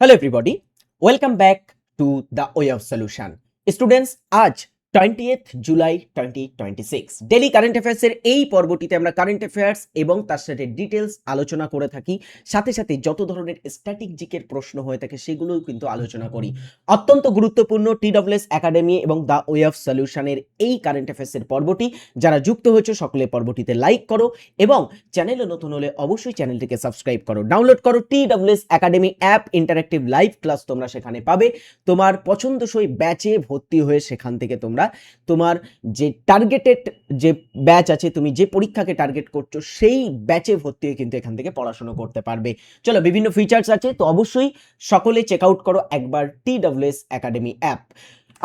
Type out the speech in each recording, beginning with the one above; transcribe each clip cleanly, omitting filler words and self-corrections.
Hello everybody, welcome back to the Way of Solution. Students, আজ 20th July 2026 daily current অ্যাফেয়ার্সের এই পর্বটিতে আমরা current affairs এবং তার সাথে ডিটেলস আলোচনা করে থাকি, সাথে সাথে যত ধরনের স্ট্যাটিক জিকের প্রশ্ন হয়ে থাকে সেগুলোও কিন্তু আলোচনা করি। অত্যন্ত গুরুত্বপূর্ণ TWS একাডেমি এবং দ্য ওয়ে অফ সলিউশনের এই কারেন্ট অ্যাফেয়ার্সের পর্বটি যারা যুক্ত হয়েছে সকলে পর্বটিতে লাইক করো এবং চ্যানেলে নতুন হলে অবশ্যই চ্যানেলটিকে সাবস্ক্রাইব করো, ডাউনলোড করো TWS academy app, interactive live class তোমরা সেখানে পাবে। তোমার পছন্দসই ব্যাচে ভর্তি হয়ে সেখান থেকে তোমরা তোমার যে টার্গেটেড যে ব্যাচ আছে, তুমি যে পরীক্ষাকে টার্গেট করছো সেই ব্যাচে ভর্তি হয়ে কিন্তু এখান থেকে পড়াশোনা করতে পারবে। চলো, বিভিন্ন ফিচার্স আছে, তো অবশ্যই সকলে চেক আউট করো একবার TWS একাডেমি অ্যাপ।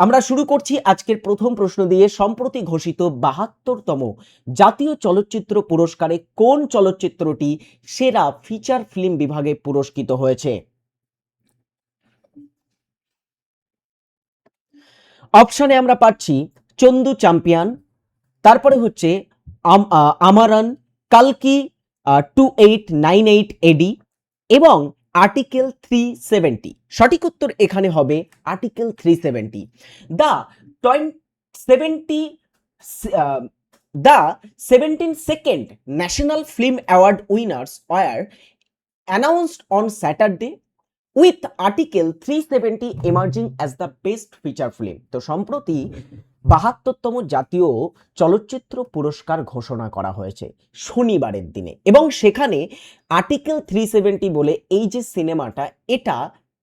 আমরা শুরু করছি আজকের প্রথম প্রশ্ন দিয়ে। সম্প্রতি ঘোষিত 72তম জাতীয় চলচ্চিত্র পুরস্কারে কোন চলচ্চিত্রটি সেরা ফিচার ফিল্ম বিভাগে পুরস্কৃত হয়েছে? অপশনে আমরা পাচ্ছি চন্দু চ্যাম্পিয়ন, তারপরে হচ্ছে আমারন, কালকি 2898 এডি এবং আর্টিকেল 370। সঠিক উত্তর এখানে হবে article 370। The 17th national film award winners were announced on Saturday with Article 370 emerging as the best feature film। তো সম্প্রতি 72তম জাতীয় চলচ্চিত্র পুরস্কার ঘোষণা করা হয়েছে শনিবারের দিনে, এবং সেখানে আর্টিকেল 370 বলে এই যে সিনেমাটা, এটা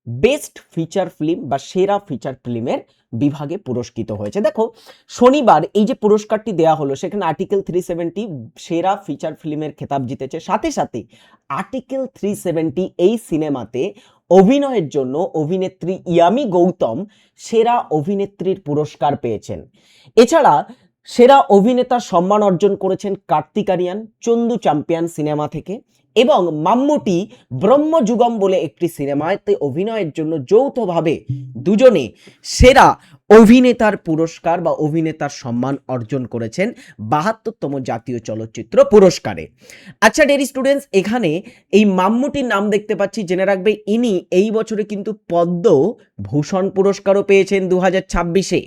বেস্ট ফিচার ফিল্ম বা সেরা ফিচার ফিল্মের বিভাগে পুরস্কৃত হয়েছে। দেখো, শনিবার এই যে পুরস্কারটি দেয়া হলো সেখানে আর্টিকেল 370 সেরা ফিচার ফিল্মের খেতাব জিতেছে, সাথে সাথে আর্টিকেল 370 এই সিনেমাতে অভিনয়ের জন্য অভিনেত্রী ইয়ামি গৌতম সেরা অভিনেত্রীর পুরস্কার পেয়েছেন। এছাড়া সেরা অভিনেতার সম্মান অর্জন করেছেন কার্তিক আরিয়ান চন্দু চ্যাম্পিয়ন সিনেমা থেকে, এবং মাম্মুটি ব্রহ্মযুগম বলে একটি সিনেমাতে অভিনয়ের জন্য যৌথভাবে দুজনে সেরা অভিনেতার পুরস্কার বা অভিনেতার সম্মান অর্জন করেছেন 72তম জাতীয় চলচ্চিত্র পুরস্কারে। আচ্ছা ডেয়ার স্টুডেন্টস, এখানে এই মাম্মুটির নাম দেখতে পাচ্ছি, জেনে রাখবে ইনি এই বছরে কিন্তু পদ্মভূষণ পুরস্কারও পেয়েছেন 2026-এ।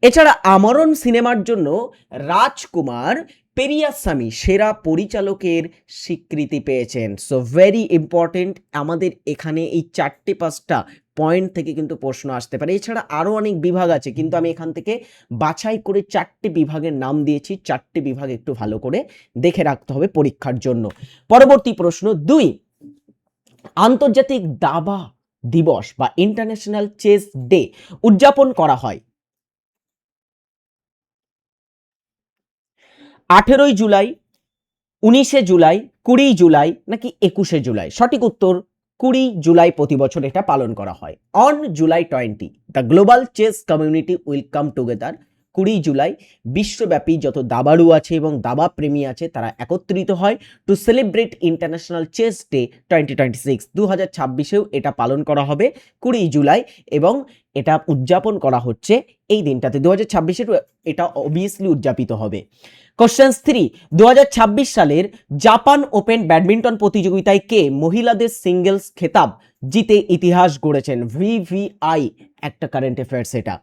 এছাড়া আমরণ সিনেমার জন্য রাজকুমার পেরিয়াস্বামী সেরা পরিচালকের স্বীকৃতি পেয়েছেন। সো ভেরি ইম্পর্টেন্ট, আমাদের এখানে এই 4-5টা পয়েন্ট থেকে কিন্তু প্রশ্ন আসতে পারে। এছাড়া আরও অনেক বিভাগ আছে, কিন্তু আমি এখান থেকে বাছাই করে 4টে বিভাগের নাম দিয়েছি। 4টে বিভাগ একটু ভালো করে দেখে রাখতে হবে পরীক্ষার জন্য। পরবর্তী প্রশ্ন 2, আন্তর্জাতিক দাবা দিবস বা ইন্টারন্যাশনাল চেস ডে উদযাপন করা হয় 18 জুলাই, 19 জুলাই, 20 জুলাই নাকি 21 জুলাই? সঠিক উত্তর 20 জুলাই প্রতি বছর এটা পালন করা হয়। On July 20 the global chess community will come together. 20 জুলাই বিশ্বব্যাপী যত দাবাড়ু আছে এবং দাবা প্রেমী আছে তারা একত্রিত হয় to celebrate international chess day 2026। 2026-এও এটা পালন করা হবে 20 জুলাই, এবং এটা উদযাপন করা হচ্ছে এই দিনটাতে। 2026-এর এটা অবভিয়াসলি উদযাপিত হবে। কোশ্চেন 3, 2026 সালের জাপান ওপেন ব্যাডমিন্টন প্রতিযোগিতায় কে মহিলাদের সিঙ্গেলস খেতাব জিতে ইতিহাস গড়েছেন? VVI একটা কারেন্ট অ্যাফেয়ার্স। এটা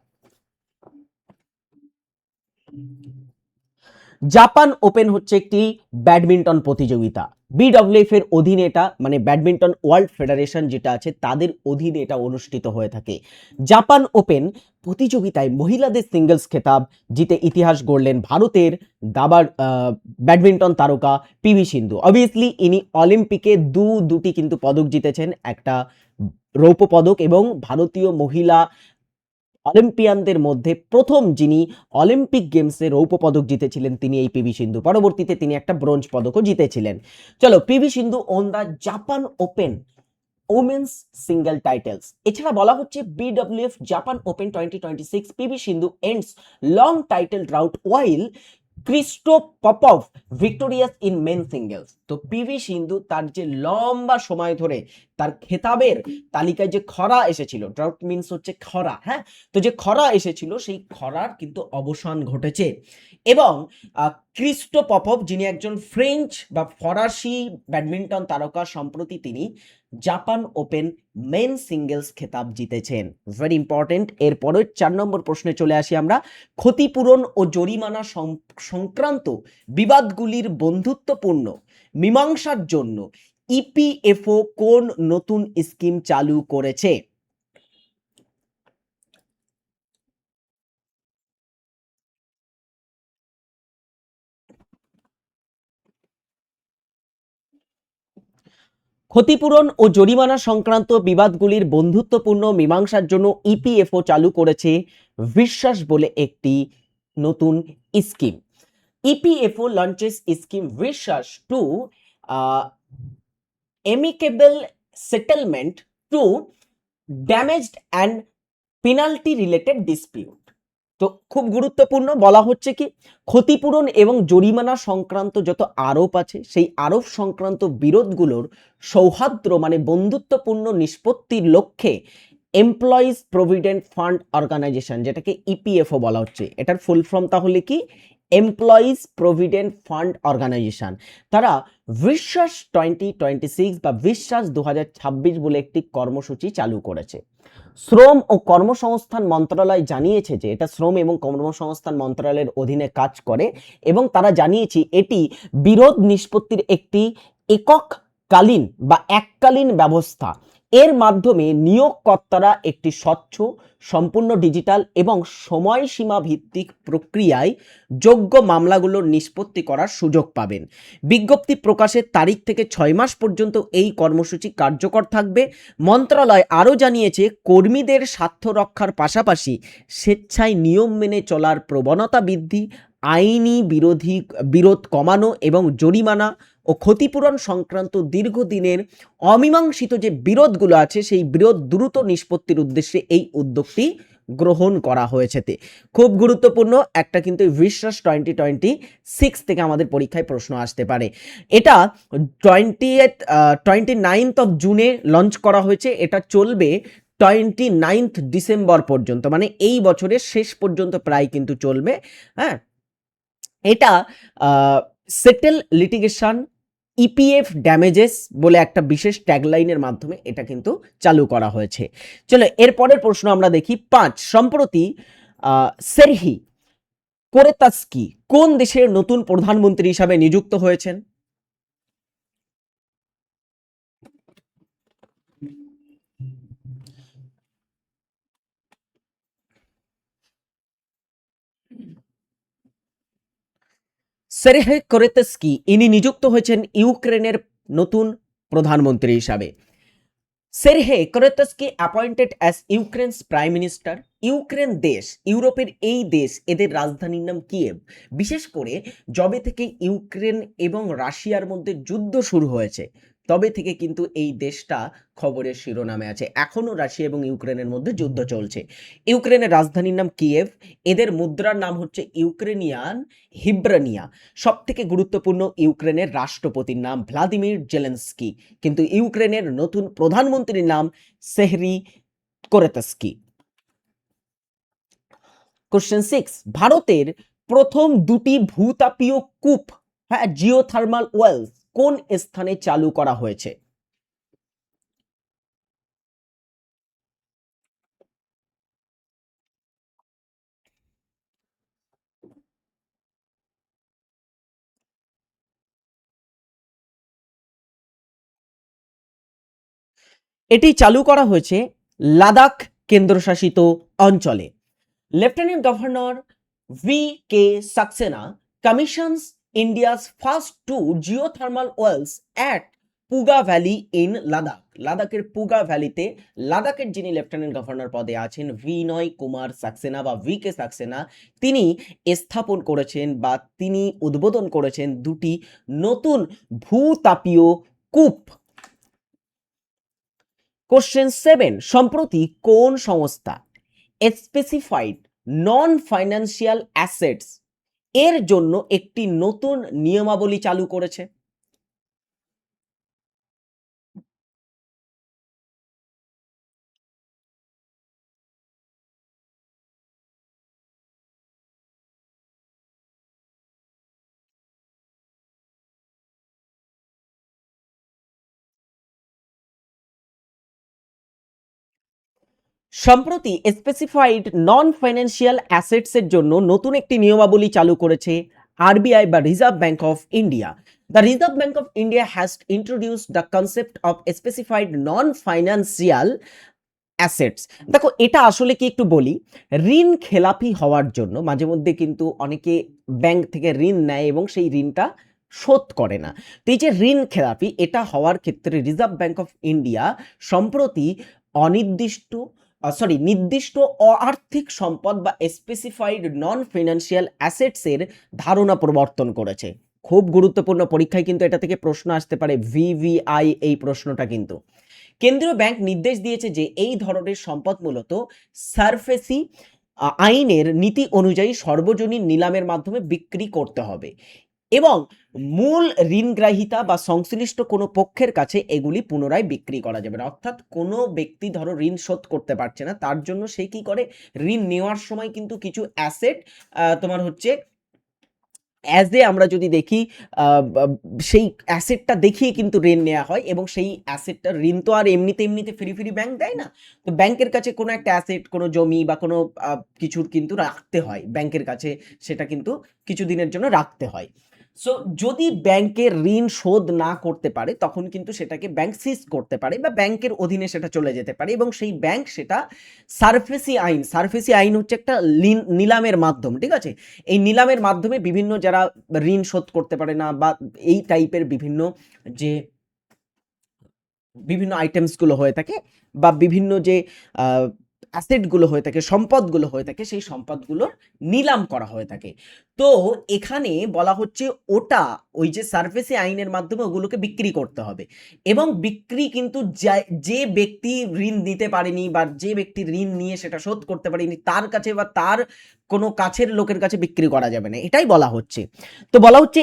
জাপান ওপেন হচ্ছে একটি ব্যাডমিন্টন প্রতিযোগিতা, BWF এর অধীনে এটা, মানে ব্যাডমিন্টন ওয়ার্ল্ড ফেডারেশন যেটা আছে তাদের অধীনে এটা অনুষ্ঠিত হয়ে থাকে। জাপান ওপেন প্রতিযোগিতায় মহিলাদের সিঙ্গেলস খেতাব জিতে ইতিহাস গড়লেন ভারতের দাবার ব্যাডমিন্টন তারকা PV সিন্ধু। অবভিয়াসলি ইনি অলিম্পিকে দুটি কিন্তু পদক জিতেছেন, একটা রৌপ্য পদক, এবং ভারতীয় মহিলা অলিম্পিয়ানদের মধ্যে প্রথম যিনি অলিম্পিক গেমসে রৌপ্য পদক জিতেছিলেন তিনি এই PV সিন্ধু। পরবর্তীতে তিনি একটা ব্রোঞ্জ পদকও জিতেছিলেন। চলো, PV Sindhu won the Japan Open women's single titles. এছাড়া বলা হচ্ছে BWF Japan Open 2026 PV Sindhu ends long title rout while Christoph Popov victorious in men singles. তো PV সিন্ধু তার যে লম্বা সময় ধরে তার খেতাবের তালিকায় যে খরা এসেছিল, ড্রাউট মিন্স হচ্ছে খরা, হ্যাঁ, তো যে খরা এসেছিল সেই খরার কিন্তু অবসান ঘটেছে, এবং ক্রিস্টো পপভ, যিনি একজন ফ্রেঞ্চ বা ফরাসি ব্যাডমিন্টন তারকা, সম্প্রতি তিনি জাপান ওপেন মেন সিঙ্গেলস খেতাব জিতেছেন। Very important. এরপরের 4 নম্বর প্রশ্নে চলে আসি আমরা। ক্ষতিপূরণ ও জরিমানা সংক্রান্ত বিবাদগুলির বন্ধুত্বপূর্ণ মীমাংসার জন্য ইপিএফও কোন নতুন স্কিম চালু করেছে? ক্ষতিপূরণ ও জরিমানা সংক্রান্ত বিবাদগুলির বন্ধুত্বপূর্ণ মীমাংসার জন্য ইপিএফও চালু করেছে বিশ্বাস বলে একটি নতুন স্কিম। ইপিএফও লঞ্চেস স্কিম বিশ্বাস two amicable settlement to damaged and penalty related dispute। তো খুব গুরুত্বপূর্ণ, বলা হচ্ছে কি ক্ষতিপূরণ এবং জরিমানা সংক্রান্ত যত আরোপ আছে সেই আরোপ সংক্রান্ত বিরোধগুলোর সৌহার্দ্য মানে বন্ধুত্বপূর্ণ নিষ্পত্তির লক্ষ্যে এমপ্লয়িজ প্রভিডেন্ট ফান্ড অর্গানাইজেশন, যেটাকে ইপিএফও বলা হচ্ছে, এটার ফুল ফর্ম তাহলে কি এমপ্লয়িজ প্রভিডেন্ট ফান্ড অর্গানাইজেশন, তারা বিশ্বাস 2026 বা বিশ্বাস 2026 বলে একটি কর্মসূচি চালু করেছে। শ্রম ও কর্মসংস্থান মন্ত্রণালয় জানিয়েছে যে এটা শ্রম এবং কর্মসংস্থান মন্ত্রণালয়ের অধীনে কাজ করে এবং তারা জানিয়েছে এটি বিরোধ নিষ্পত্তির একটি এককালীন বা এককালীন ব্যবস্থা। এর মাধ্যমে নিয়োগকর্তারা একটি স্বচ্ছ, সম্পূর্ণ ডিজিটাল এবং সময়সীমা ভিত্তিক প্রক্রিয়ায় যোগ্য মামলাগুলোর নিষ্পত্তি করার সুযোগ পাবেন। বিজ্ঞপ্তি প্রকাশের তারিখ থেকে 6 মাস পর্যন্ত এই কর্মসূচি কার্যকর থাকবে। মন্ত্রণালয় আরও জানিয়েছে কর্মীদের স্বার্থ রক্ষার পাশাপাশি স্বেচ্ছায় নিয়ম মেনে চলার প্রবণতা বৃদ্ধি, আইনি বিরোধ কমানো এবং জরিমানা ও ক্ষতিপূরণ সংক্রান্ত দীর্ঘদিনের অমীমাংসিত যে বিরোধগুলো আছে সেই বিরোধ দ্রুত নিষ্পত্তির উদ্দেশ্যে এই উদ্যোগটি গ্রহণ করা হয়েছে। খুব গুরুত্বপূর্ণ একটা, কিন্তু বিশ্বাস 2026 থেকে আমাদের পরীক্ষায় প্রশ্ন আসতে পারে। এটা 29th অফ জুনে লঞ্চ করা হয়েছে, এটা চলবে 29th ডিসেম্বর পর্যন্ত, মানে এই বছরের শেষ পর্যন্ত প্রায় কিন্তু চলবে। হ্যাঁ, এটা সেটেল লিটিগেশন ইপিএফ ড্যামেজেস বলে একটা বিশেষ ট্যাগলাইনের মাধ্যমে এটা কিন্তু চালু করা হয়েছে। চলো এরপরের প্রশ্ন আমরা দেখি 5। সম্প্রতি সেরহি কোরেতাস্কি কোন দেশের নতুন প্রধানমন্ত্রী হিসাবে নিযুক্ত হয়েছেন? সেরহি কোরেতাস্কি ইনি নিযুক্ত হয়েছেন ইউক্রেনের নতুন প্রধানমন্ত্রী হিসাবে। Serhiy Koretsky appointed as Ukraine's prime minister. Ukraine দেশ, ইউরোপের এই দেশ, এদের রাজধানীর নাম কিয়েভ। বিশেষ করে যবে থেকে ইউক্রেন এবং রাশিয়ার মধ্যে যুদ্ধ শুরু হয়েছে তবে থেকে কিন্তু এই দেশটা খবরের শিরোনামে আছে। এখনও রাশিয়া এবং ইউক্রেনের মধ্যে যুদ্ধ চলছে। ইউক্রেনের রাজধানীর নাম কিয়েভ। এদের মুদ্রার নাম হচ্ছে ইউক্রেনিয়ান হিব্রানিয়া। সব থেকে গুরুত্বপূর্ণ, ইউক্রেনের রাষ্ট্রপতির নাম ভ্লাদিমির জেলেনস্কি, কিন্তু ইউক্রেনের নতুন প্রধানমন্ত্রীর নাম সেহরি কোরেতস্কি। কোশ্চেন 6। ভারতের প্রথম দুটি ভূতাপীয় কূপ, হ্যাঁ, জিওথার্মাল ওয়েলস কোন স্থানে চালু করা হয়েছে? এটি চালু করা হয়েছে লাদাখ কেন্দ্রশাসিত অঞ্চলে। Lieutenant governor V K Saxena commissions India's first two geothermal wells at Puga valley in Ladakh. লাদাখের পুগা ভ্যালিতে লাদাখের যিনি লেফটেন্যান্ট গভর্নর পদে আছেন ভিনয় কুমার সাক্সেনা বা ভি কে সাক্সেনা, তিনি স্থাপন করেছেন বা তিনি উদ্বোধন করেছেন দুটি নতুন ভূতাপীয় কূপ। কোশ্চেন 7। সম্প্রতি কোন সংস্থা স্পেসিফাইড নন ফাইন্যান্সিয়াল অ্যাসেটস এর জন্য একটি নতুন নিয়মাবলী চালু করেছে? সম্প্রতি স্পেসিফাইড নন ফাইন্যান্সিয়াল অ্যাসেটসের জন্য নতুন একটি নিয়মাবলী চালু করেছে আরবিআই বা reserve bank of India. The reserve bank of India has introduced the concept of specified non financial assets. দেখো এটা আসলে কি একটু বলি, ঋণ খেলাপি হওয়ার জন্য মাঝে মধ্যে কিন্তু অনেকে ব্যাংক থেকে ঋণ নেয় এবং সেই ঋণটা শোধ করে না। তো এই যে ঋণ খেলাপি এটা হওয়ার ক্ষেত্রে রিজার্ভ ব্যাংক অফ ইন্ডিয়া সম্প্রতি নির্দিষ্ট আর্থিক সম্পদ বা স্পেসিফাইড নন ফিনান্সিয়াল অ্যাসেটসের ধারণা প্রবর্তন করেছে। খুব গুরুত্বপূর্ণ, পরীক্ষায় কিন্তু এটা থেকে প্রশ্ন আসতে পারে, ভিভিআই এই প্রশ্নটা কিন্তু। কেন্দ্রীয় ব্যাংক নির্দেশ দিয়েছে যে এই ধরনের সম্পদ মূলত সারফেসি আইনের নীতি অনুযায়ী সর্বজনীন নিলামের মাধ্যমে বিক্রি করতে হবে এবং মূল ঋণগ্রাহিতা বা সংশ্লিষ্ট কোনো পক্ষের কাছে এগুলি পুনরায় বিক্রি করা যাবে না। অর্থাৎ কোনো ব্যক্তি ধরো ঋণ শোধ করতে পারছে না, তার জন্য সে কি করে, ঋণ নেওয়ার সময় কিন্তু কিছু অ্যাসেট তোমার হচ্ছে আমরা যদি দেখি সেই অ্যাসেটটা দেখিয়ে কিন্তু ঋণ নেওয়া হয় এবং সেই অ্যাসেটটা, ঋণ তো আর এমনিতে ফ্রি ব্যাংক দেয় না। তো ব্যাংকের কাছে কোনো একটা অ্যাসেট, কোনো জমি বা কোনো কিছুর কিন্তু রাখতে হয় ব্যাংকের কাছে, সেটা কিন্তু কিছুদিনের জন্য রাখতে হয়। সো যদি ব্যাংকের ঋণ শোধ না করতে পারে তখন কিন্তু সেটাকে ব্যাংক সিজ করতে পারে বা ব্যাংকের অধীনে সেটা চলে যেতে পারে এবং সেই ব্যাংক সেটা সারফেসি আইন হচ্ছে একটা নিলামের মাধ্যম, ঠিক আছে। এই নিলামের মাধ্যমে বিভিন্ন যারা ঋণ শোধ করতে পারে না বা এই টাইপের বিভিন্ন আইটেমসগুলো হয়ে থাকে বা বিভিন্ন যে অ্যাসেটগুলো হয়ে থাকে, সম্পদগুলো হয়ে থাকে, সেই সম্পদগুলোর নিলাম করা হয়ে থাকে। তো এখানে বলা হচ্ছে ওই যে সারফেসি আইনের মাধ্যমে ওগুলোকে বিক্রি করতে হবে এবং বিক্রি কিন্তু যে ব্যক্তি ঋণ দিতে পারেনি বা যে ব্যক্তি ঋণ নিয়ে সেটা শোধ করতে পারেনি তার কাছে বা তার কোনো কাছের লোকের কাছে বিক্রি করা যাবে না, এটাই বলা হচ্ছে। তো বলা হচ্ছে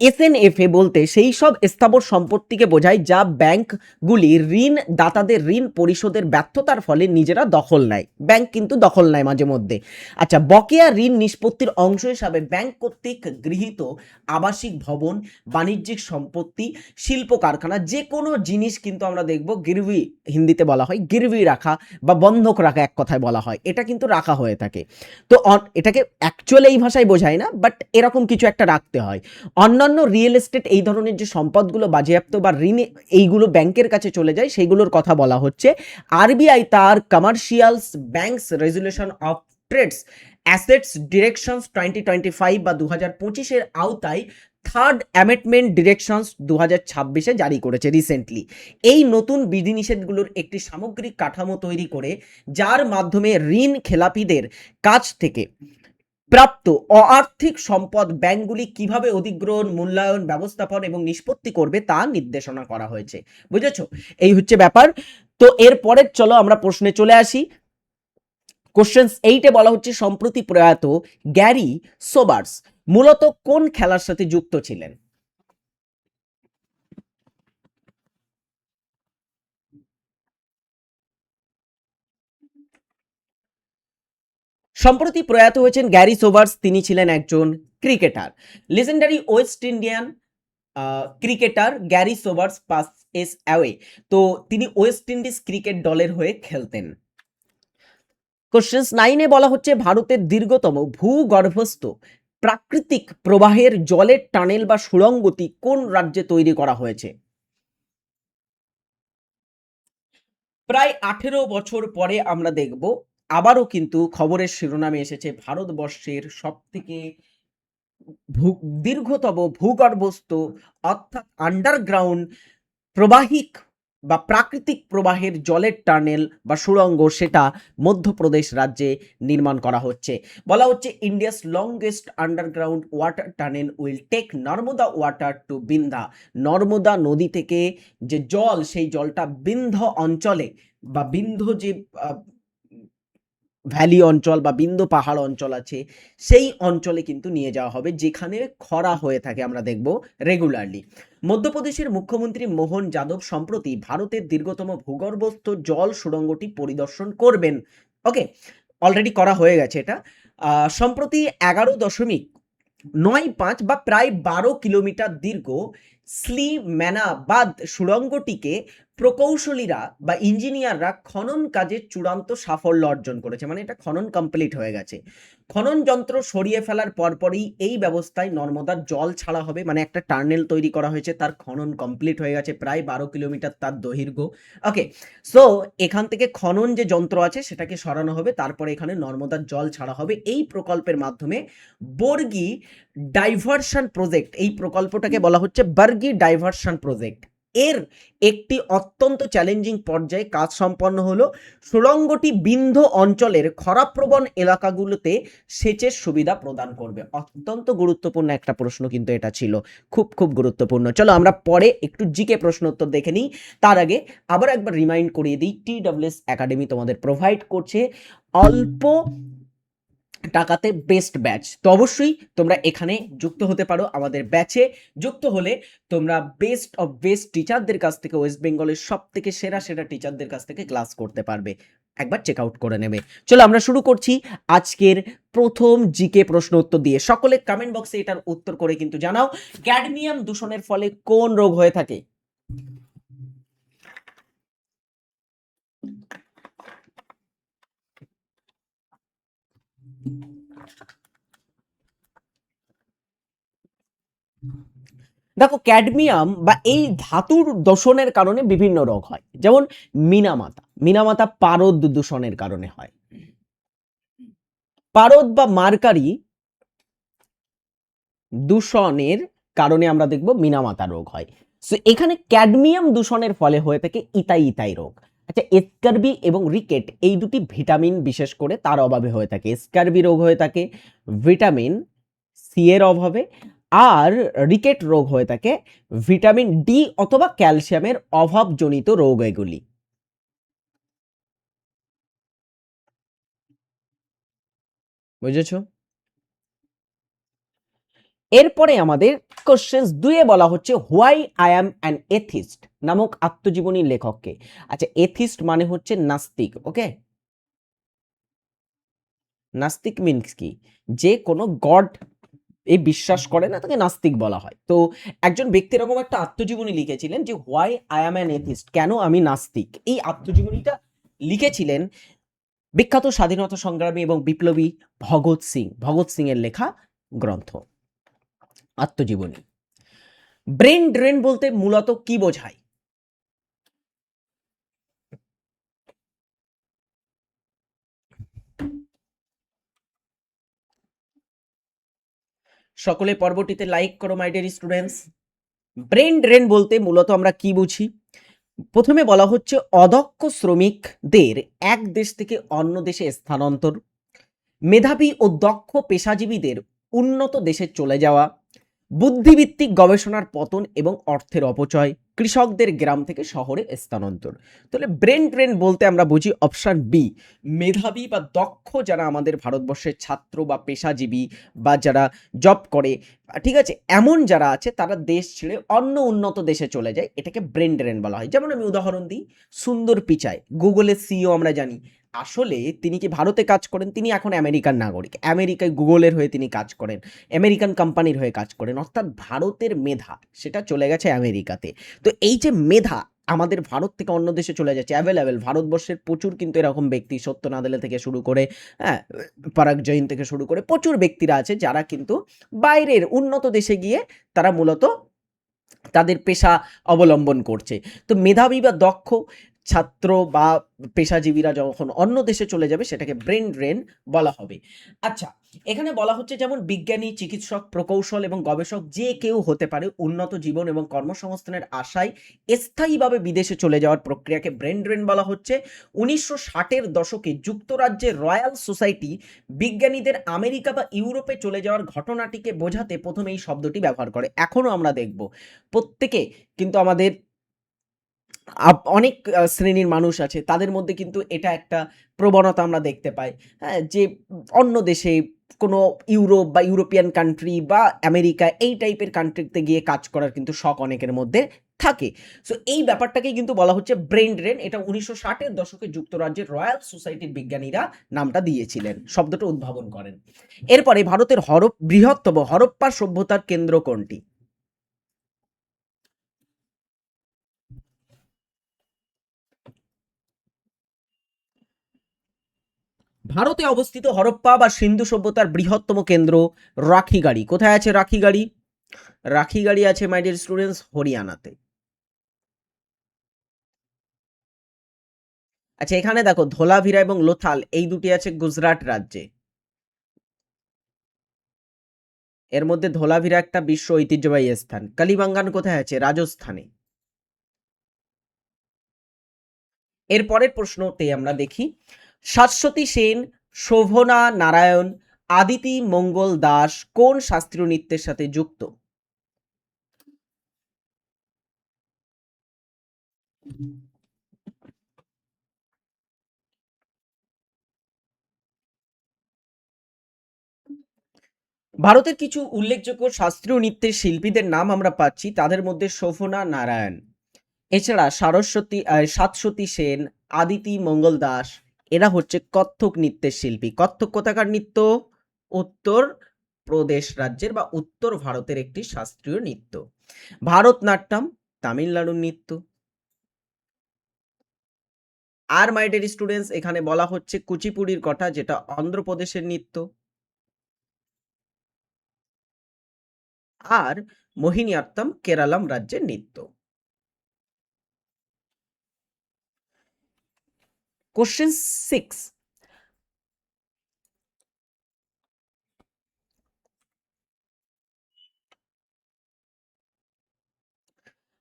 এসএনএফএ বলতে সেই সব স্থাবর সম্পত্তিকে বোঝায় যা ব্যাংকগুলি ঋণ দাতাদের ঋণ পরিশোধের ব্যর্থতার ফলে নিজেরা দখল নেয়। ব্যাংক কিন্তু দখল নেয় মাঝে মধ্যে। আচ্ছা, বকেয়া ঋণ নিষ্পত্তির অংশ হিসাবে ব্যাংক কর্তৃক গৃহীত আবাসিক ভবন, বাণিজ্যিক সম্পত্তি, শিল্প কারখানা, যে কোনো জিনিস কিন্তু আমরা দেখব গিরবি, হিন্দিতে বলা হয় গিরবি রাখা বা বন্ধক রাখা, এক কথায় বলা হয়, এটা কিন্তু রাখা হয়ে থাকে। তো এটাকে অ্যাকচুয়ালি এই ভাষায় বোঝায় না, বাট এরকম কিছু একটা রাখতে হয়। অন্যান্য রিয়েল এস্টেট, এই ধরনের যে সম্পদগুলো বাজেয়াপ্ত বা ঋণে এইগুলো ব্যাংকের কাছে চলে যায়, সেইগুলোর কথা বলা হচ্ছে। আরবিআই তার commercials banks resolution of trades assets directions 2025 বা 2025-এর আওতায় থার্ড অ্যামেন্ডমেন্ট ডিরেকশনস 2026-এ জারি করেছে রিসেন্টলি। এই নতুন বিধিনিষেধগুলোর একটি সামগ্রিক কাঠামো তৈরি করে যার মাধ্যমে ঋণ খেলাপিদের কাছ থেকে প্রাপ্ত আর্থিক সম্পদ ব্যাংকগুলি কিভাবে অধিগ্রহণ, মূল্যায়ন, ব্যবস্থাপন এবং নিষ্পত্তি করবে তা নির্দেশনা করা হয়েছে। বুঝেছো, এই হচ্ছে ব্যাপার। তো এরপরে চলো আমরা প্রশ্নে চলে আসি। কোশ্চেন 8-এ বলা হচ্ছে সম্প্রতি প্রয়াত গ্যারি সোবার্স মূলত কোন খেলার সাথে যুক্ত ছিলেন? সম্প্রতি প্রয়াত হয়েছেন গ্যারি সোবার্স, তিনি ছিলেন একজন cricketer. Legendary West Indian cricketer Garry Sobers pass S away. তো তিনি ওয়েস্ট ইন্ডিজ ক্রিকেট দলের হয়ে খেলতেন। কোশ্চেন 9-এ বলা হচ্ছে ভারতের দীর্ঘতম ভূগর্ভস্থ প্রাকৃতিক প্রবাহের জলের টানেল বা সুড়ঙ্গটি কোন রাজ্যে তৈরি করা হয়েছে? প্রায় 18 বছর পরে আমরা দেখব আবারও কিন্তু খবরের শিরোনামে এসেছে ভারতবর্ষের সবথেকে দীর্ঘতম ভূগর্ভস্থ অর্থাৎ আন্ডারগ্রাউন্ড প্রবাহিক বা প্রাকৃতিক প্রবাহের জলের টানেল বা সুড়ঙ্গ, সেটা মধ্যপ্রদেশ রাজ্যে নির্মাণ করা হচ্ছে। বলা হচ্ছে India's longest underground water tunnel will take Narmada water to Bindha. Narmada নদী থেকে যে জল, সেই জলটা বিন্ধ অঞ্চলে বা বিন্ধ যে ভ্যালি অঞ্চল বা বিন্ধ্য পাহাড় অঞ্চল আছে, সেই অঞ্চলে কিন্তু নিয়ে যাওয়া হবে যেখানে খরা হয়ে থাকে, আমরা দেখব রেগুলারলি। মধ্যপ্রদেশের মুখ্যমন্ত্রী মোহন যাদব সম্প্রতি ভারতের দীর্ঘতম ভূগর্ভস্থ জল সুড়ঙ্গটি পরিদর্শন করবেন। ওকে, অলরেডি করা হয়ে গেছে এটা। সম্প্রতি 11.95 বা প্রায় 12 কিলোমিটার দীর্ঘ স্লিম্যানাবাদ সুড়ঙ্গটিকে প্রকৌশলীরা বা ইঞ্জিনিয়াররা খনন কাজে চূড়ান্ত সাফল্য অর্জন করেছে, মানে এটা খনন কমপ্লিট হয়ে গেছে। খনন যন্ত্র সরিয়ে ফেলার পরপরই এই ব্যবস্থায় নর্মদার জল ছাড়া হবে, মানে একটা টার্নেল তৈরি করা হয়েছে, তার খনন কমপ্লিট হয়ে গেছে, প্রায় 12 কিলোমিটার তার দৈর্ঘ্য। ওকে, সো এখান থেকে খনন যে যন্ত্র আছে সেটাকে সরানো হবে, তারপরে এখানে নর্মদার জল ছাড়া হবে এই প্রকল্পের মাধ্যমে। বর্গী ডাইভারশন প্রজেক্ট, এই প্রকল্পটাকে বলা হচ্ছে বর্গী ডাইভারশন প্রজেক্ট। এর একটি অত্যন্ত চ্যালেঞ্জিং পর্যায়ে কাজ সম্পন্ন হলো। সুড়ঙ্গটি বিন্ধ্য অঞ্চলের খরাপ্রবণ এলাকাগুলোতে সেচের সুবিধা প্রদান করবে। অত্যন্ত গুরুত্বপূর্ণ একটা প্রশ্ন কিন্তু এটা ছিল, খুব খুব গুরুত্বপূর্ণ। চলো আমরা পরে একটু জিকে প্রশ্ন উত্তর দেখে নিই। তার আগে আবার একবার রিমাইন্ড করিয়ে দিই, TWS একাডেমি তোমাদের প্রোভাইড করছে অল্প টাকাতে বেস্ট ব্যাচ। তো অবশ্যই তোমরা এখানে যুক্ত হতে পারো। আমাদের ব্যাচে যুক্ত হলে তোমরা বেস্ট অফ বেস্ট টিচারদের কাছ থেকে, ওয়েস্ট বেঙ্গলের সব থেকে সেরা সেরা টিচারদের কাছ থেকে ক্লাস করতে পারবে, একবার চেক আউট করে নেবে। চলো আমরা শুরু করছি আজকের প্রথম জিকে প্রশ্ন উত্তর দিয়ে। সকলে কমেন্ট বক্সে এটার উত্তর করে কিন্তু জানাও, ক্যাডমিয়াম দূষণের ফলে কোন রোগ হয়ে থাকে? দেখো, ক্যাডমিয়াম বা এই ধাতুর দূষণের কারণে বিভিন্ন রোগ হয়, যেমন মিনামাতা পারদ দূষণের কারণে হয়। পারদ বা মার্কারি দূষণের কারণে আমরা দেখব মিনামাতা রোগ হয়। সো এখানে ক্যাডমিয়াম দূষণের ফলে হয়ে থাকে ইতাই রোগ। আচ্ছা, স্কারবি এবং রিকেট এই দুটি ভিটামিন বিশেষ করে তার অভাবে হয়ে থাকে। স্কারবি রোগ হয়ে থাকে ভিটামিন সি এর অভাবে, আর রিকেট রোগ হয়ে থাকে ভিটামিন ডি অথবা ক্যালসিয়ামের অভাবজনিত রোগ এগুলি। বুঝেছো? এরপরে আমাদের কোশ্চেন 2-এ বলা হচ্ছে why I am an atheist নামক আত্মজীবনী লেখককে। আচ্ছা, এথিস্ট মানে হচ্ছে নাস্তিক। ওকে, নাস্তিক মিনস কি? যে কোনো গড এই বিশ্বাস করে না, তাকে নাস্তিক বলা হয়। তো একজন ব্যক্তি এরকম একটা আত্মজীবনী লিখেছিলেন যে why I am an atheist, কেন আমি নাস্তিক। এই আত্মজীবনীটা লিখেছিলেন বিখ্যাত স্বাধীনতা সংগ্রামী এবং বিপ্লবী ভগৎ সিং এর লেখা গ্রন্থ আত্মজীবনী। ব্রেন ড্রেন বলতে মূলত কি বোঝায়? সকলে পর্বটিতে লাইক করো my dear students. Brain drain বলতে মূলত আমরা কি বুঝি? প্রথমে বলা হচ্ছে অদক্ষ শ্রমিকদের এক দেশ থেকে অন্য দেশে স্থানান্তর, মেধাবী ও দক্ষ পেশাজীবীদের উন্নত দেশে চলে যাওয়া, বুদ্ধিভিত্তিক গবেষণার পতন এবং অর্থের অপচয়, কৃষকদের গ্রাম থেকে শহরে স্থানান্তর। তাহলে ব্রেন ড্রেন বলতে আমরা বুঝি অপশন বি, মেধাবী বা দক্ষ যারা আমাদের ভারতবর্ষের ছাত্র বা পেশাজীবী বা যারা জব করে, ঠিক আছে, এমন যারা আছে তারা দেশ ছেড়ে অন্য উন্নত দেশে চলে যায়, এটাকে ব্রেন ড্রেন বলা হয়। যেমন আমি উদাহরণ দিই, সুন্দর পিচাই গুগলের সিইও আমরা জানি, আসলে তিনি কি ভারতে কাজ করেন? তিনি এখন আমেরিকান নাগরিক, আমেরিকায় গুগলের হয়ে তিনি কাজ করেন, আমেরিকান কোম্পানির হয়ে কাজ করেন, অর্থাৎ ভারতের মেধা সেটা চলে গেছে আমেরিকাতে। তো এই যে মেধা আমাদের ভারত থেকে অন্য দেশে চলে যাচ্ছে অ্যাভেলেবেল, ভারতবর্ষের প্রচুর কিন্তু এরকম ব্যক্তি, সত্য নাদেলা থেকে শুরু করে, হ্যাঁ, পরাগ জৈন থেকে শুরু করে প্রচুর ব্যক্তিরা আছে যারা কিন্তু বাইরের উন্নত দেশে গিয়ে তারা মূলত তাদের পেশা অবলম্বন করছে। তো মেধাবী বা দক্ষ ছাত্র বা পেশাজীবীরা যখন অন্য দেশে চলে যাবে সেটাকে ব্রেন ড্রেন বলা হবে। আচ্ছা, এখানে বলা হচ্ছে যেমন বিজ্ঞানী, চিকিৎসক, প্রকৌশল এবং গবেষক যে কেউ হতে পারে উন্নত জীবন এবং কর্মসংস্থানের আশায় স্থায়ীভাবে বিদেশে চলে যাওয়ার প্রক্রিয়াকে ব্রেন ড্রেন বলা হচ্ছে। 1960-এর দশকে যুক্তরাজ্যের রয়্যাল সোসাইটি বিজ্ঞানীদের আমেরিকা বা ইউরোপে চলে যাওয়ার ঘটনাটিকে বোঝাতে প্রথমে এই শব্দটি ব্যবহার করে। এখনো আমরা দেখব প্রত্যেকে কিন্তু আমাদের অনেক শ্রেণীর মানুষ আছে, তাদের মধ্যে কিন্তু এটা একটা প্রবণতা আমরা দেখতে পাই, হ্যাঁ, যে অন্য দেশে কোনো ইউরোপ বা ইউরোপিয়ান কান্ট্রি বা আমেরিকা এই টাইপের কান্ট্রিতে গিয়ে কাজ করার কিন্তু শখ অনেকের মধ্যে থাকে। সো এই ব্যাপারটাকেই কিন্তু বলা হচ্ছে ব্রেন ড্রেন। এটা 1960-এর দশকে যুক্তরাজ্যের রয়্যাল সোসাইটির বিজ্ঞানীরা নামটা দিয়েছিলেন, শব্দটা উদ্ভাবন করেন। এরপরে ভারতের বৃহত্তম হরপ্পা সভ্যতার কেন্দ্র কোনটি? ভারতে অবস্থিত হরপ্পা বা সিন্ধু সভ্যতার বৃহত্তম কেন্দ্র রাখিগাড়ি। কোথায় আছে রাখিগাড়ি? রাখিগাড়ি আছে মাই ডিয়ার স্টুডেন্টস হরিয়ানাতে। আচ্ছা, এখানে দেখো ধোলাভিরা এবং লোথাল এই দুটি আছে গুজরাট রাজ্যে। এর মধ্যে ধোলাভিরা একটা বিশ্ব ঐতিহ্যবাহী স্থান। কালিবাঙ্গান কোথায় আছে? রাজস্থানে। এর পরের প্রশ্নতে আমরা দেখি, শাশ্বতী সেন, শোভনা নারায়ণ, আদিতি মঙ্গল দাস কোন শাস্ত্রীয় নৃত্যের সাথে যুক্ত? ভারতের কিছু উল্লেখযোগ্য শাস্ত্রীয় নৃত্যের শিল্পীদের নাম আমরা পাচ্ছি, তাদের মধ্যে শোভনা নারায়ণ, এছাড়া সাতসতী সেন, আদিতি মঙ্গল দাস, এরা হচ্ছে কত্থক নৃত্যের শিল্পী। কত্থক কোথাকার নৃত্য? উত্তর প্রদেশ রাজ্যের বা উত্তর ভারতের একটি শাস্ত্রীয় নৃত্য। ভারতনাট্যম তামিলনাড়ুর নৃত্য। আর মাই ডিয়ার স্টুডেন্টস, এখানে বলা হচ্ছে কুচিপুড়ির কথা, যেটা অন্ধ্রপ্রদেশের নৃত্য। আর মোহিনীঅট্টম কেরালাম রাজ্যের নৃত্য। কোশ্চেন 6,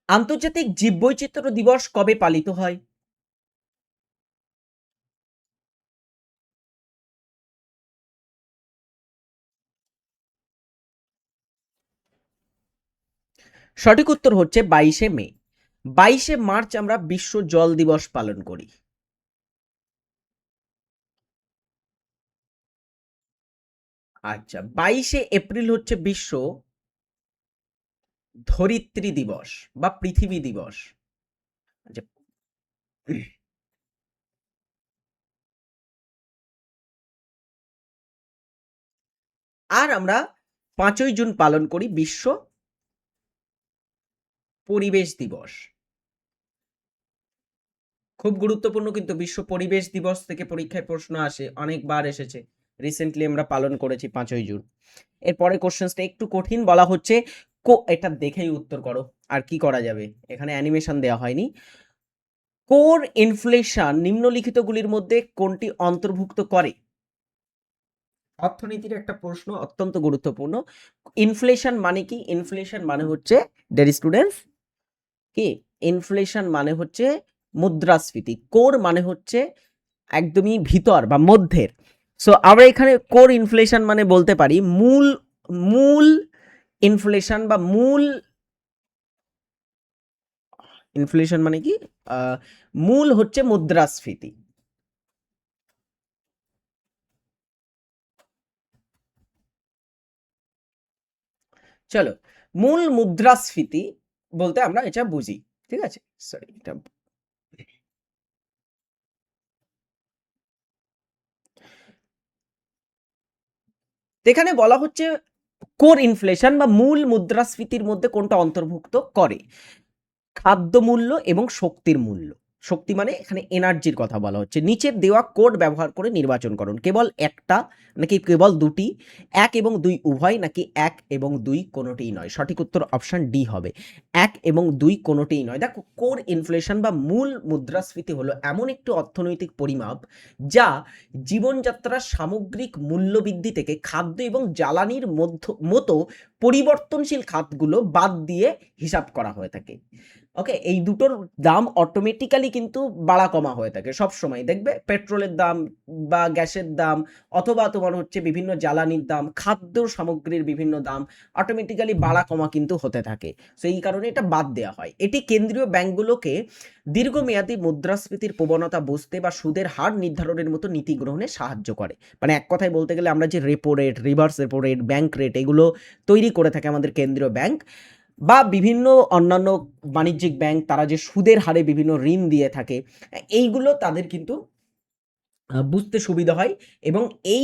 আন্তর্জাতিক জীববৈচিত্র্য দিবস কবে পালিত হয়? সঠিক উত্তর হচ্ছে 22শে মে। 22শে মার্চ আমরা বিশ্ব জল দিবস পালন করি। আচ্ছা, 22শে এপ্রিল হচ্ছে বিশ্ব ধরিত্রী দিবস বা পৃথিবী দিবস। আচ্ছা, আর আমরা 5ই জুন পালন করি বিশ্ব পরিবেশ দিবস। খুব গুরুত্বপূর্ণ কিন্তু বিশ্ব পরিবেশ দিবস থেকে পরীক্ষায় প্রশ্ন আসে, অনেকবার এসেছে। রিসেন্টলি আমরা পালন করেছি 5ই জুন। এরপরে কোশ্চেন্সটা একটু কঠিন বলা হচ্ছে, এটা দেখেই উত্তর করো, আর কি করা যাবে, এখানে অ্যানিমেশন দেওয়া হয়নি। কোর ইনফ্লেশন নিম্নলিখিতগুলির মধ্যে কোনটি অন্তর্ভুক্ত করে? অর্থনীতির একটা প্রশ্ন, অত্যন্ত গুরুত্বপূর্ণ। ইনফ্লেশন মানে কি? ইনফ্লেশন মানে হচ্ছে ডিয়ার স্টুডেন্টস কি? ইনফ্লেশন মানে হচ্ছে মুদ্রাস্ফীতি। কোর মানে হচ্ছে একদমই ভিতর বা মধ্যের। সো আমরা এখানে কোর ইনফ্লেশন মানে বলতে পারি মূল মূল ইনফ্লেশন বা মূল ইনফ্লেশন মানে কি? মূল হচ্ছে মুদ্রাস্ফীতি। চলো, মূল মুদ্রাস্ফীতি বলতে আমরা এটা বুঝি, ঠিক আছে? সরি, এটা এখানে বলা হচ্ছে কোর ইনফ্লেশন বা মূল মুদ্রাস্ফীতির মধ্যে কোনটা অন্তর্ভুক্ত করে? খাদ্য মূল্য এবং শক্তির মূল্য। শক্তি মানে এখানে এনার্জির কথা বলা হচ্ছে। নিচের দেওয়া কোড ব্যবহার করে নির্বাচন করুন, কেবল একটা নাকি কেবল দুটি, 1 এবং 2 উভয় নাকি 1 এবং 2 কোনোটিই নয়। সঠিক উত্তর অপশন ডি হবে, 1 এবং 2 কোনোটিই নয়। দেখো, কোর ইনফ্লেশন বা মূল মুদ্রাস্ফীতি হলো এমন একটি অর্থনৈতিক পরিমাপ যা জীবনযাত্রার সামগ্রিক মূল্যবৃদ্ধি থেকে খাদ্য এবং জ্বালানির মতো পরিবর্তনশীল খাতগুলো বাদ দিয়ে হিসাব করা হয়ে থাকে। ওকে, এই দুটোর দাম অটোমেটিক্যালি কিন্তু বাড়া কমা হয়ে থাকে সব সময়। দেখবে পেট্রোলের দাম বা গ্যাসের দাম অথবা তোমার হচ্ছে বিভিন্ন জ্বালানির দাম, খাদ্য সামগ্রীর বিভিন্ন দাম অটোমেটিক্যালি বাড়া কমা কিন্তু হতে থাকে। সো এই কারণে এটা বাদ দেওয়া হয়। এটি কেন্দ্রীয় ব্যাংকগুলোকে দীর্ঘমেয়াদী মুদ্রাস্ফীতির প্রবণতা বুঝতে বা সুদের হার নির্ধারণের মতো নীতি গ্রহণে সাহায্য করে। মানে এক কথায় বলতে গেলে আমরা যে repo rate, reverse repo rate, bank rate এগুলো তৈরি করে থাকে আমাদের কেন্দ্রীয় ব্যাংক বা বিভিন্ন অন্যান্য বাণিজ্যিক ব্যাংক, তারা যে সুদের হারে বিভিন্ন ঋণ দিয়ে থাকে, এইগুলো তাদের কিন্তু বুঝতে সুবিধা হয়। এবং এই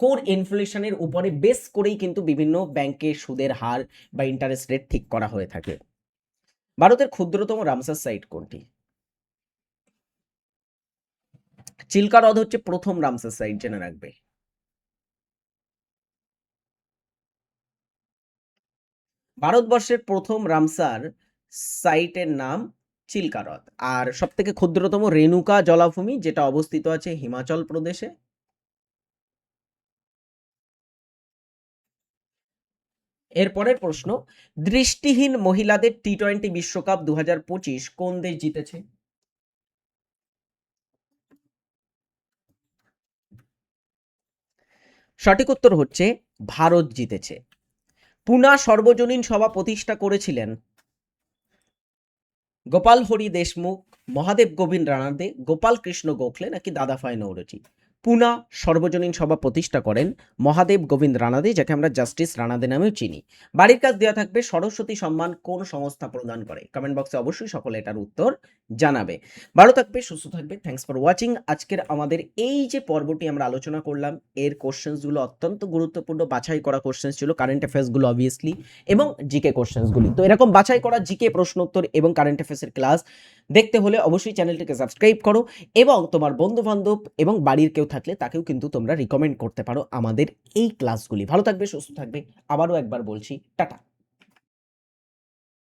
কোর ইনফ্লেশনের উপরে বেস করেই কিন্তু বিভিন্ন ব্যাংকের সুদের হার বা ইন্টারেস্ট রেট ঠিক করা হয়ে থাকে। ভারতের ক্ষুদ্রতম রামসার সাইট কোনটি? চিল্কা হ্রদ হচ্ছে প্রথম রামসার সাইট, জেনে রাখবে। ভারতবর্ষের প্রথম রামসার সাইটের নাম চিল্কা হ্রদ। আর সব থেকে ক্ষুদ্রতম রেণুকা জলাভূমি, যেটা অবস্থিত আছে হিমাচল প্রদেশে। এরপরের প্রশ্ন, দৃষ্টিহীন মহিলাদের টি-20 বিশ্বকাপ 2025 কোন দেশ জিতেছে? সঠিক উত্তর হচ্ছে ভারত জিতেছে। পুনা সর্বজনীন সভা প্রতিষ্ঠা করেছিলেন গোপাল হরি দেশমুখ, মহাদেব গোবিন্দ রানাদে, গোপাল কৃষ্ণ গোখলে নাকি দাদাভাই নৌরোজি? পুনা সর্বজনীন সভা প্রতিষ্ঠা করেন মহাদেব গোবিন্দ রানাদে, যাকে আমরা জাস্টিস রানাদে নামেও চিনি। বাড়ির কাজ দেওয়া থাকবে, সরস্বতী সম্মান কোন সংস্থা প্রদান করে? কমেন্ট বক্সে অবশ্যই সকলে এটার উত্তর জানাবে। ভালো থাকবে, সুস্থ থাকবে। Thanks for watching. আজকের আমাদের এই যে পর্বটি আমরা আলোচনা করলাম, এর কোশ্চেন্সগুলো অত্যন্ত গুরুত্বপূর্ণ, বাছাই করা কোশ্চেন্স ছিল, কারেন্ট অ্যাফেয়ার্সগুলো অবভিয়াসলি, এবং জিকে কোশ্চেন্সগুলি। তো এরকম বাছাই করা জিকে প্রশ্ন উত্তর এবং কারেন্ট অ্যাফেয়ার্সের ক্লাস দেখতে হলে অবশ্যই চ্যানেলটিকে সাবস্ক্রাইব করো, এবং তোমার বন্ধু বান্ধব এবং বাড়ির কেউ থাকলে তাকেও কিন্তু তোমরা রিকমেন্ড করতে পারো আমাদের এই ক্লাসগুলি। ভালো থাকবে, সুস্থ থাকবে। আবারও একবার বলছি, টাটা।